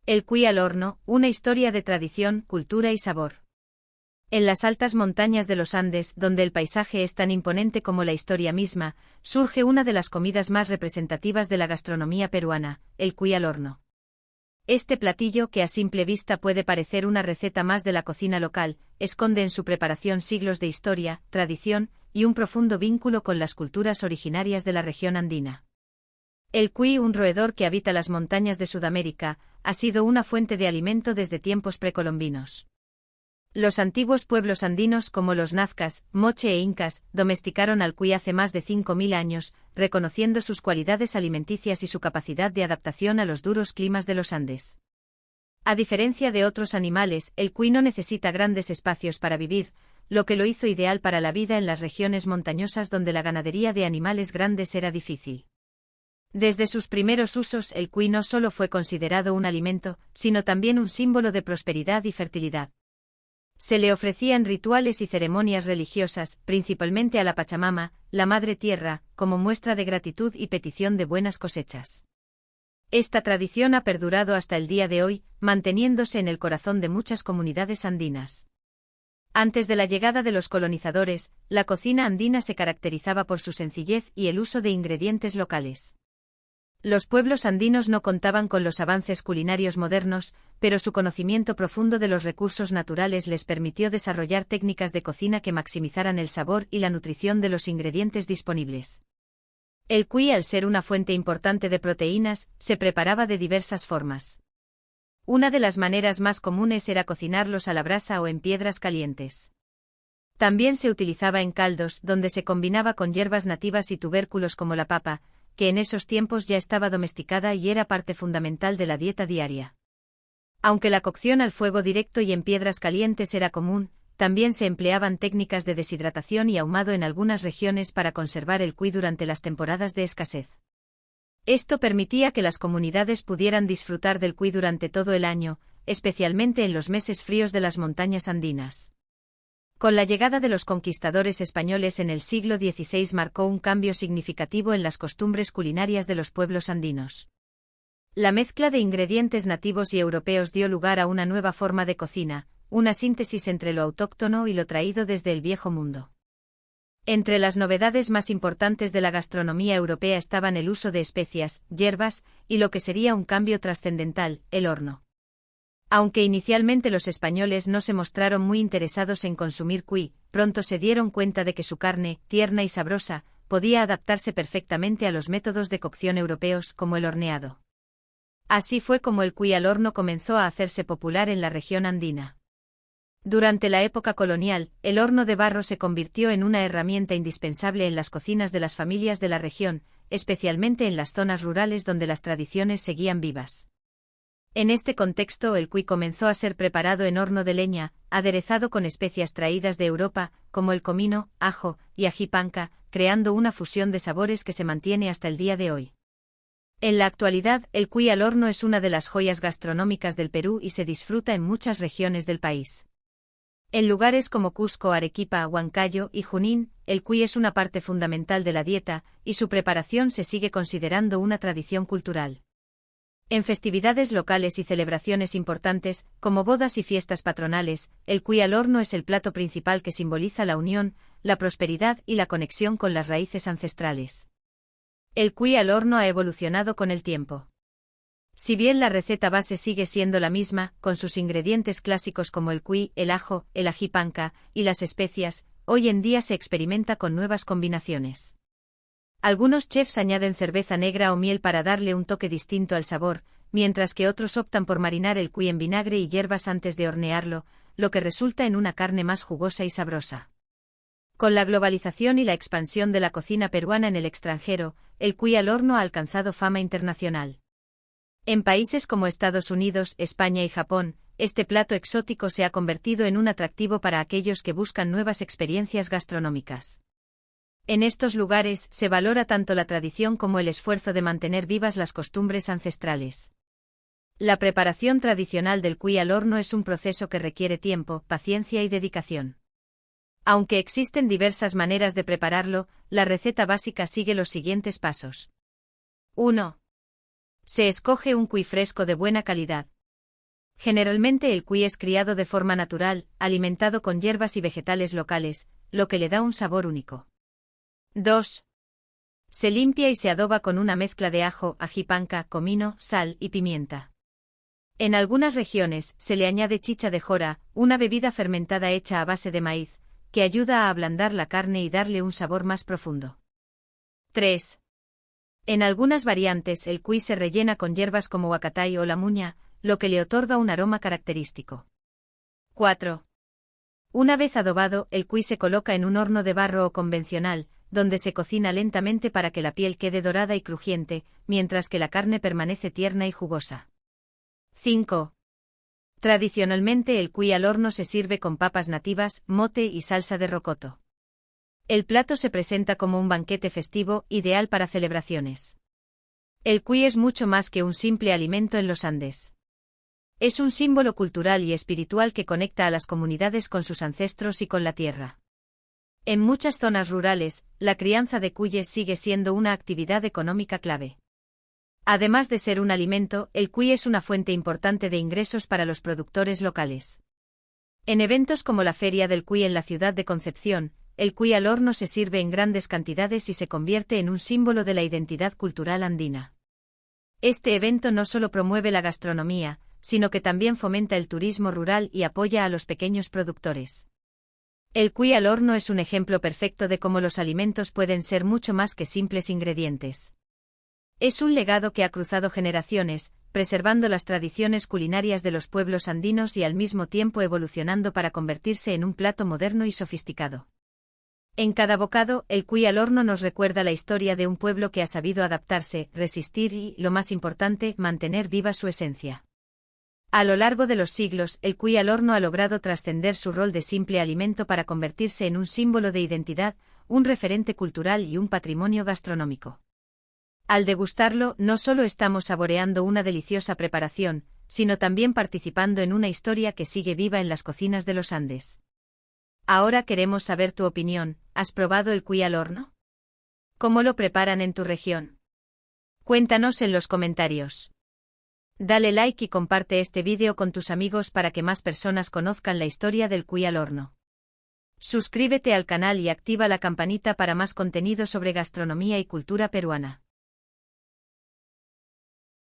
El cuy al horno, una historia de tradición, cultura y sabor. En las altas montañas de los Andes, donde el paisaje es tan imponente como la historia misma, surge una de las comidas más representativas de la gastronomía peruana, el cuy al horno. Este platillo, que a simple vista puede parecer una receta más de la cocina local, esconde en su preparación siglos de historia, tradición y un profundo vínculo con las culturas originarias de la región andina. El cuy, un roedor que habita las montañas de Sudamérica, ha sido una fuente de alimento desde tiempos precolombinos. Los antiguos pueblos andinos como los nazcas, moche e incas, domesticaron al cuy hace más de 5.000 años, reconociendo sus cualidades alimenticias y su capacidad de adaptación a los duros climas de los Andes. A diferencia de otros animales, el cuy no necesita grandes espacios para vivir, lo que lo hizo ideal para la vida en las regiones montañosas donde la ganadería de animales grandes era difícil. Desde sus primeros usos, el cuy no solo fue considerado un alimento, sino también un símbolo de prosperidad y fertilidad. Se le ofrecía en rituales y ceremonias religiosas, principalmente a la Pachamama, la Madre Tierra, como muestra de gratitud y petición de buenas cosechas. Esta tradición ha perdurado hasta el día de hoy, manteniéndose en el corazón de muchas comunidades andinas. Antes de la llegada de los colonizadores, la cocina andina se caracterizaba por su sencillez y el uso de ingredientes locales. Los pueblos andinos no contaban con los avances culinarios modernos, pero su conocimiento profundo de los recursos naturales les permitió desarrollar técnicas de cocina que maximizaran el sabor y la nutrición de los ingredientes disponibles. El cuy, al ser una fuente importante de proteínas, se preparaba de diversas formas. Una de las maneras más comunes era cocinarlos a la brasa o en piedras calientes. También se utilizaba en caldos, donde se combinaba con hierbas nativas y tubérculos como la papa, que en esos tiempos ya estaba domesticada y era parte fundamental de la dieta diaria. Aunque la cocción al fuego directo y en piedras calientes era común, también se empleaban técnicas de deshidratación y ahumado en algunas regiones para conservar el cuy durante las temporadas de escasez. Esto permitía que las comunidades pudieran disfrutar del cuy durante todo el año, especialmente en los meses fríos de las montañas andinas. Con la llegada de los conquistadores españoles en el siglo XVI marcó un cambio significativo en las costumbres culinarias de los pueblos andinos. La mezcla de ingredientes nativos y europeos dio lugar a una nueva forma de cocina, una síntesis entre lo autóctono y lo traído desde el Viejo Mundo. Entre las novedades más importantes de la gastronomía europea estaban el uso de especias, hierbas, y lo que sería un cambio trascendental, el horno. Aunque inicialmente los españoles no se mostraron muy interesados en consumir cuy, pronto se dieron cuenta de que su carne, tierna y sabrosa, podía adaptarse perfectamente a los métodos de cocción europeos como el horneado. Así fue como el cuy al horno comenzó a hacerse popular en la región andina. Durante la época colonial, el horno de barro se convirtió en una herramienta indispensable en las cocinas de las familias de la región, especialmente en las zonas rurales donde las tradiciones seguían vivas. En este contexto, el cuy comenzó a ser preparado en horno de leña, aderezado con especias traídas de Europa, como el comino, ajo y ají panca, creando una fusión de sabores que se mantiene hasta el día de hoy. En la actualidad, el cuy al horno es una de las joyas gastronómicas del Perú y se disfruta en muchas regiones del país. En lugares como Cusco, Arequipa, Huancayo y Junín, el cuy es una parte fundamental de la dieta, y su preparación se sigue considerando una tradición cultural. En festividades locales y celebraciones importantes, como bodas y fiestas patronales, el cuy al horno es el plato principal que simboliza la unión, la prosperidad y la conexión con las raíces ancestrales. El cuy al horno ha evolucionado con el tiempo. Si bien la receta base sigue siendo la misma, con sus ingredientes clásicos como el cuy, el ajo, el ají panca y las especias, hoy en día se experimenta con nuevas combinaciones. Algunos chefs añaden cerveza negra o miel para darle un toque distinto al sabor, mientras que otros optan por marinar el cuy en vinagre y hierbas antes de hornearlo, lo que resulta en una carne más jugosa y sabrosa. Con la globalización y la expansión de la cocina peruana en el extranjero, el cuy al horno ha alcanzado fama internacional. En países como Estados Unidos, España y Japón, este plato exótico se ha convertido en un atractivo para aquellos que buscan nuevas experiencias gastronómicas. En estos lugares se valora tanto la tradición como el esfuerzo de mantener vivas las costumbres ancestrales. La preparación tradicional del cuy al horno es un proceso que requiere tiempo, paciencia y dedicación. Aunque existen diversas maneras de prepararlo, la receta básica sigue los siguientes pasos. 1. Se escoge un cuy fresco de buena calidad. Generalmente el cuy es criado de forma natural, alimentado con hierbas y vegetales locales, lo que le da un sabor único. 2. Se limpia y se adoba con una mezcla de ajo, ají panca, comino, sal y pimienta. En algunas regiones se le añade chicha de jora, una bebida fermentada hecha a base de maíz, que ayuda a ablandar la carne y darle un sabor más profundo. 3. En algunas variantes el cuy se rellena con hierbas como huacatay o la muña, lo que le otorga un aroma característico. 4. Una vez adobado, el cuy se coloca en un horno de barro o convencional, donde se cocina lentamente para que la piel quede dorada y crujiente, mientras que la carne permanece tierna y jugosa. 5. Tradicionalmente el cuy al horno se sirve con papas nativas, mote y salsa de rocoto. El plato se presenta como un banquete festivo, ideal para celebraciones. El cuy es mucho más que un simple alimento en los Andes. Es un símbolo cultural y espiritual que conecta a las comunidades con sus ancestros y con la tierra. En muchas zonas rurales, la crianza de cuyes sigue siendo una actividad económica clave. Además de ser un alimento, el cuy es una fuente importante de ingresos para los productores locales. En eventos como la Feria del Cuy en la ciudad de Concepción, el cuy al horno se sirve en grandes cantidades y se convierte en un símbolo de la identidad cultural andina. Este evento no solo promueve la gastronomía, sino que también fomenta el turismo rural y apoya a los pequeños productores. El cuy al horno es un ejemplo perfecto de cómo los alimentos pueden ser mucho más que simples ingredientes. Es un legado que ha cruzado generaciones, preservando las tradiciones culinarias de los pueblos andinos y al mismo tiempo evolucionando para convertirse en un plato moderno y sofisticado. En cada bocado, el cuy al horno nos recuerda la historia de un pueblo que ha sabido adaptarse, resistir y, lo más importante, mantener viva su esencia. A lo largo de los siglos, el cuy al horno ha logrado trascender su rol de simple alimento para convertirse en un símbolo de identidad, un referente cultural y un patrimonio gastronómico. Al degustarlo, no solo estamos saboreando una deliciosa preparación, sino también participando en una historia que sigue viva en las cocinas de los Andes. Ahora queremos saber tu opinión, ¿has probado el cuy al horno? ¿Cómo lo preparan en tu región? Cuéntanos en los comentarios. Dale like y comparte este vídeo con tus amigos para que más personas conozcan la historia del cuy al horno. Suscríbete al canal y activa la campanita para más contenido sobre gastronomía y cultura peruana.